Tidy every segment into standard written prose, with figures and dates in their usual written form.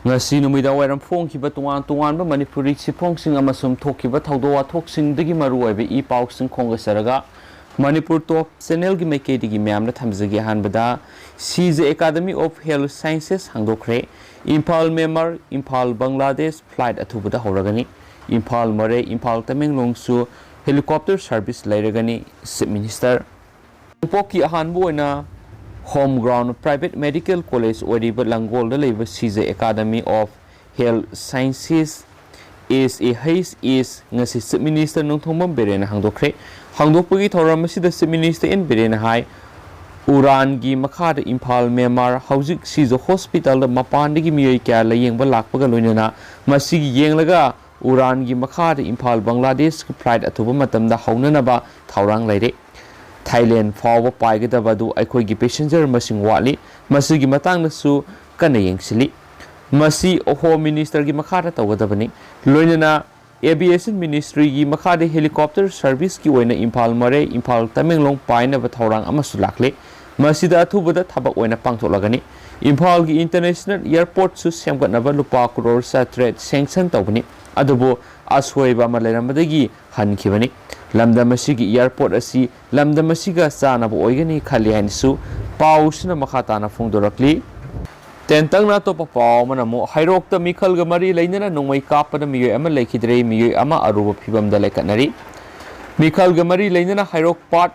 ngasi numida wairam phongkiba tuan manipuri siphongsing amasum thokkiba thawdo wathoksingi maru oibe I pausing khongasaraga Manipur top channel gi maikedi gi myamna thamjagi hanbada CJ Academy of Health Sciences hangdokre Impal Myanmar Impal Bangladesh flight athubada horagani Impal Mare Impal Tamenglong su helicopter service lairagani Chief Minister Poki ahanbu oina home ground private medical college oriba Langol da leiba CJ Academy of Health Sciences is a haze is ngasi Chief Minister nongthongbam berena hangdokre hangdokpagi thoram asida Chief Minister in berena hai Uran gi makhada Impal Myanmar Haojik CJ hospital da mapandagi miyoi kya layengba lakpaga loinana masigi yenglaga Uran gi makhada Impal Bangladesh flight athuba matamda haunanaba thaurang laire Thailand fawba paigadabadu aikhoigi passenger masing wali masigi matangnasu kana yengsili masi Home Minister gi makhada tawgadabani loinana Aviation Ministry gi makhada helicopter service ki oina Impal Mare Impal Tamenglong paina ba thaurang amasu lakle masida athubada thabak oina pangtholagani Impal gi international airport su semgatnaba lupa crore satret sanction tawbani adubo ashoiba malairamdagi hankibani lamdam asigi airport asi lamdam asiga chanaba oigani khali hansu pausna makhatana phongdorakli tentangna to papaw manamo hairokta mikhalga mari leinana nongmai kapana miyoi ama lekhidre miyoi ama aruba phibamda lekatnari mikhalga mari leinana hairok part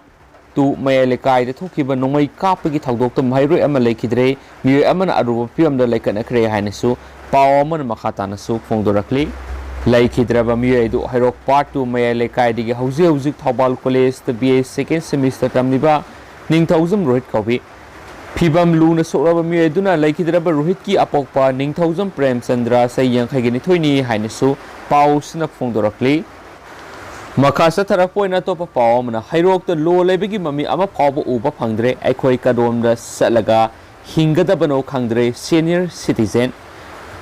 tu mayalekai de thokiba nongmai kapagi thawdokta mairoi ama lekhidre miyoi ama aruba phibamda lekatnakre hainasu paw man makhatana su phongdorakli Laikhidraba miyoi du hairok part 2 mayalekai digi hauzik Thobal College the BA second semester tamliba ningthauzam rohit kawi Phibam luna soraba miyoi duna laikhidraba rohit ki apokpa ningthauzam Prem Chandra sayang khaigini thoini hainasu pausna phongdorakli Makasa tharapoina topa pawmana hairok the lo lebigi mami ama phawba uba phangdre aikhoi kadomda salaga hingadabano khangdre senior citizen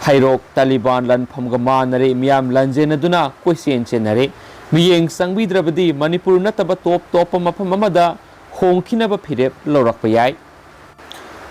Hairok Taliban lan phamgama nare miyam lanjena duna question chenare miyeng sangbidrabadi Manipur nataba top mafam amada hongkhinaba phirep lorakpa yai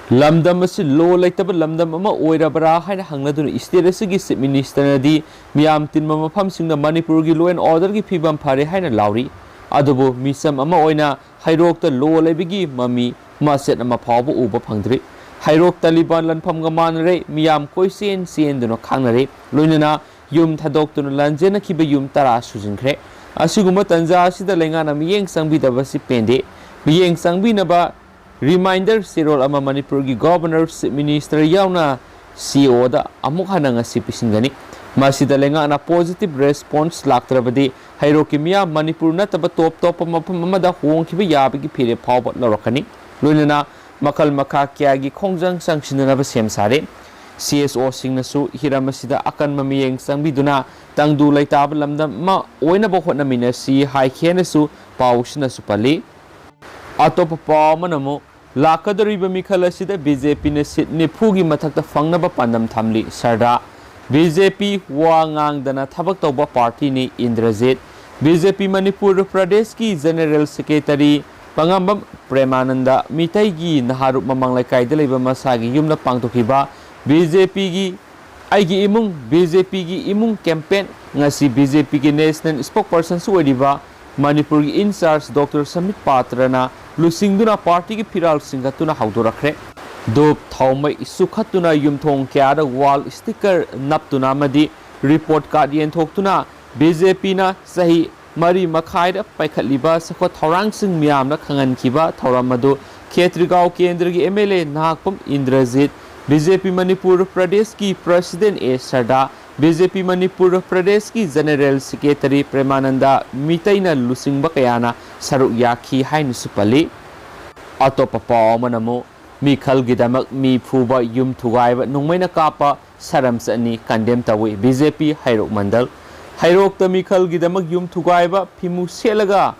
lamdam asi lo laitaba lamdam ama oirabara haina hangladuna state asigi Chief Minister nadi miyam tinma mafam singna Manipur gi law and order gi phibam phare haina lauri adubu misam ama oina hairok ta lo laibigi mami maset ama phawba uba phangdri Hairok Taliban lan phamgama nare miyam koisen duno khangnare loinana yum thadok tunu lanjena kiba yum tara sujinkhre asiguma tanja asida lengana miyeng sangbidaba si pende miyeng sangbinaba reminder sirol ama Manipur gi governor Chief Minister yauna CEO da amuk hananga sipisingani masida lengana positive response laktrabadi hairok miyam Manipur nataba top mafam amada hongkiba yabigi phire phawba lorakani loinana Makal makha kyagi khongjang sangsinanaba semsare CSO singnasu hiramasida akan mamiyeng sangbiduna tangdu laitaba lamdam ma oinaba hotnamina si haikhenasu pausinasu pali atopa pawmanamo lakadariba mikhalasida BJP na sit nipugi mathakta fangnaba pandam thamli sarda BJP wangangdana thabak tawba party ni Indrajit BJP Manipur Pradesh ki General Secretary Pangambam Premananda Mitai gi naharup mamanglaikai da leiba masagi yumna pangtokiba BJP gi aigi imung campaign ngasi BJP gi national spokesperson su ediba Manipur gi in charge Dr. Samit Patrana lusingduna party gi piral singatuna haudorakre dop thaumai sukhatuna yumthong kyada wall sticker naptuna madi report card yen thoktuna BJP na sahi Mari Makhaida Paikaliba Sakot Horang Sing Miam na Kangan Kiba Thoramadu Ketrigao Kendra gi MLA Nahakpam Indrajit BJP Manipur Pradesh ki President A Sarda BJP Manipur Pradesh ki General Secretary Premananda Mitaina Lusing Bakayana Saruk Yaki Hain Supali Atopa Pamanamo Mikhal Gidamak Mi Phuba Yum Thugaiba Nungmaina Kapa Saramsani Kandem Tawi BJP Hairok Mandal Hairok ta Mikhal gidamak yum thugaiba phimu selaga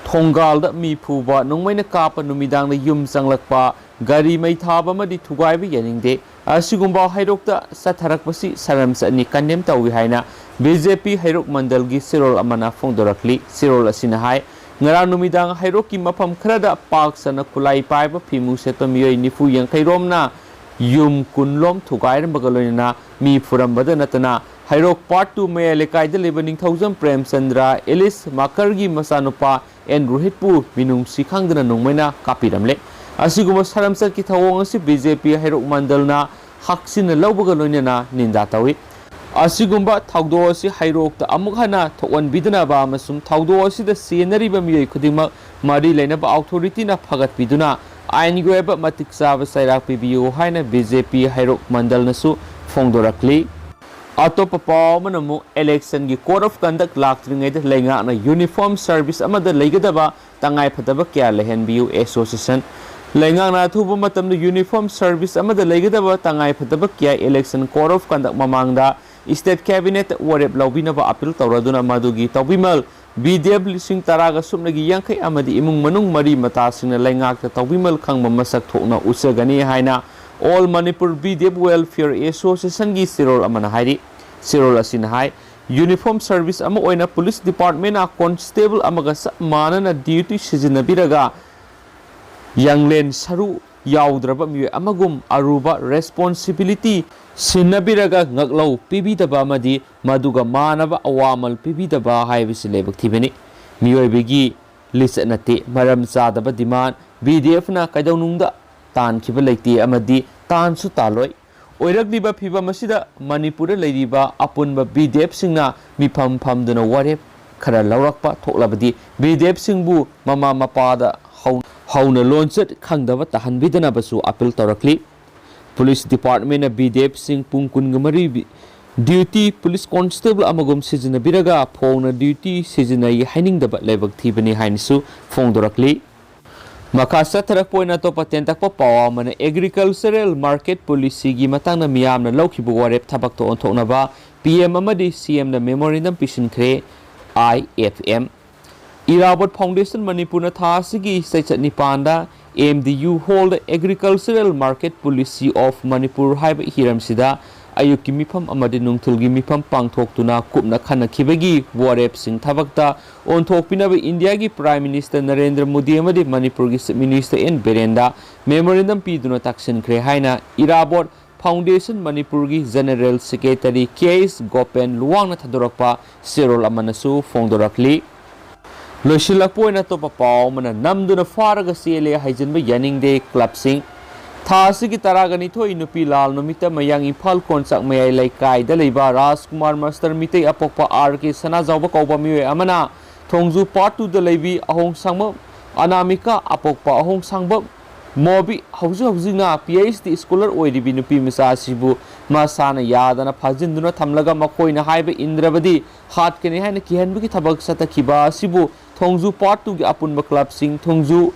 thongal da mi phuba nongmaina kapa numidang na yum changlakpa gari mai thaba madi thugaiba yaningde asigumba hairok ta satharakpasi saramsani kandem tawi haina BJP hairok mandal gi sirol amana phongdorakli sirol asina hai ngarang numidang hairok ki mafam khrada park sana khulai paiba phimu setpa miyoi nifu yang khairomna yum kunlom thugairambga loina mi furambada natana Hairok Part 2 Maya Lekaida Libaning Thousand Prem Chandra Elis Makargi Masanupa and Ruhitpu Minung Sikhangdana Nungmena Kapiramle Asiguma Saramsat ki thawong si BJP Hairok Mandalna Haksin Laubagalonina Nindatawi Asigumba Taudo si Hairok the Amukhana Tawan Biduna ba Masum Taudo si the scenery Bami Kudima Mari Lenaba Authority na Pagat Biduna Aingueba Matiksa Sairak PBU Haina BJP Hairok Mandal Nasu Fongdorakli Atop paw manamu election gi code of conduct laktringai lenga na uniform service amada legadaba tangai phataba kya lehenbiu association lenga na thuba matam uniform service amada legadaba tangai phataba kya election code of conduct mamangda state cabinet warep laubinaba appeal tawraduna madugi tawbimal BDF lising taraga sumnagi yangkai amadi imung manung mari mata singna lenga ta tawbimal khangma masak thokna usagani haina All Manipur BDF Welfare Association gi sirol amana hairi sirol asin hai uniform service ama oina police department a constable amaga manana duty sijinabiraga yanglen saru yaudra mi amagum aruba responsibility sinabiraga ngaklau pibidaba madi maduga manaba awamal pibidaba haibisi lebak thibeni miyoibigi lisanati maram sadaba demand BDF na kaidaunungda Tan Kibalati Amadi Tan Sutaloi Oiragdiba Piba Masida Manipura Ladiba Apunba BDF Singna Mipam Pamduna Warep Kara Laurakpa Toklabadi BDF Singbu Mama Mapada Hauna Lonset Kangdava Tahan Bidana Basu Appeal Torakli Police Department BDF Sing Punkun Gamari Duty Police Constable Amagum Sizina Biraga Pona Duty Sizina Hining the Lebak Tibani Hainisu Fongdorakli Makasa tarakpoina to patentak pa pawa mana agricultural market policy gi matang na miyam na lawkibu warep tabak to onthok na ba PM amadi CM na memorandum pisin khre IFM Irabot Foundation Manipur na tha sigi saichat nipanda MDU hold agricultural market policy of Manipur haiba hiram sida ayuki mifam amadi nungthulgi mifam pangthoktuna kupna khanakibagi warep sing thabakta onthokpinaba India gi Prime Minister Narendra Modi amadi Manipur gi Minister N Berenda memorandum piduna taksin khre haina Irabot Foundation Manipur gi General Secretary K.S. Gopen Luwang na thadorakpa sirol amanasu fongdorakli Loshilakpoina to papaw mana namduna faraga sele haijinba yaningde club sing Thasi ki taragani thoi nupi lal numita mayang Imphal konsak mayai laikai da leiba Rajkumar Master mitei apokpa RK sana jawba kauba miwe amana thongju part 2 da leibi ahong sangma anamika apokpa ahong sangba mobi hauju na PhD scholar oiribi nupi misa sibu masana yadana phajinduna thamlaga makoina haiba indrabadi hat kene haina kihanbu ki thabak satakhiba sibu thongju part 2 gi apunba club sing thongju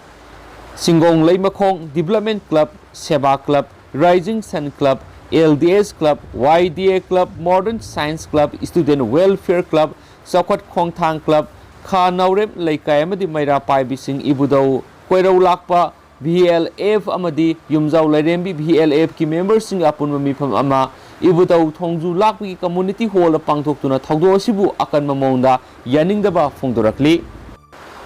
Singong Leimakong Development Club, Seba Club, Rising Sun Club, LDS Club, YDA Club, Modern Science Club, Student Welfare Club, Sakwat Khongthang Club, Kha Naurem Laikai Amadi Maira Paibi Sing Ibudau, Koirau Lakpa, VLF Amadi, Yumzau Lairembi, VLF ki members Sing Apun Mifam Ama, Ibudau Thongju Lakpi Community Hall Pangtok Tuna Thaudo Sibu Akan Mamonda, Yaning Daba Fongdorakli.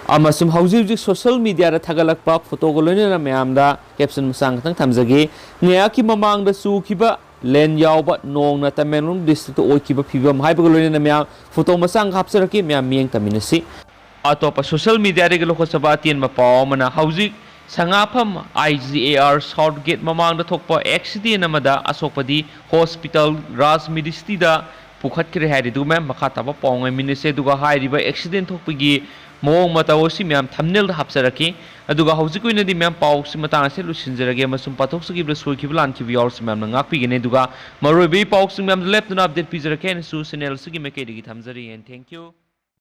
Amasum Haojik social media ra thagalakpa photo golone na mayamda caption musang thang thamjagi ngayaki mamangda su khiba len yawba nong na Tamenglong district oi khiba phibam haiba golone na mayam photo masang hapsaraki mayam mieng taminasi atopa social media re gelo khosaba tien ma paw mana Haojik Sangnakfam IGAR-South gate mamangda thokpa accident amada asokpadi hospital Raj Ministry da pukhat kre hairi du mem makha taba pawngai minise duga hairiba accident thokpagi Mong matawosi myam thumbnail da hapsaraki aduga hojik oina di myam pawsi matang ase lusinjarage masum pathok sagi bla soi kiblan ki viewers myam na ngakpi gene duga maroi be pawsi myam left na update pizarake ne su channel sagi meke digi thamjari and thank you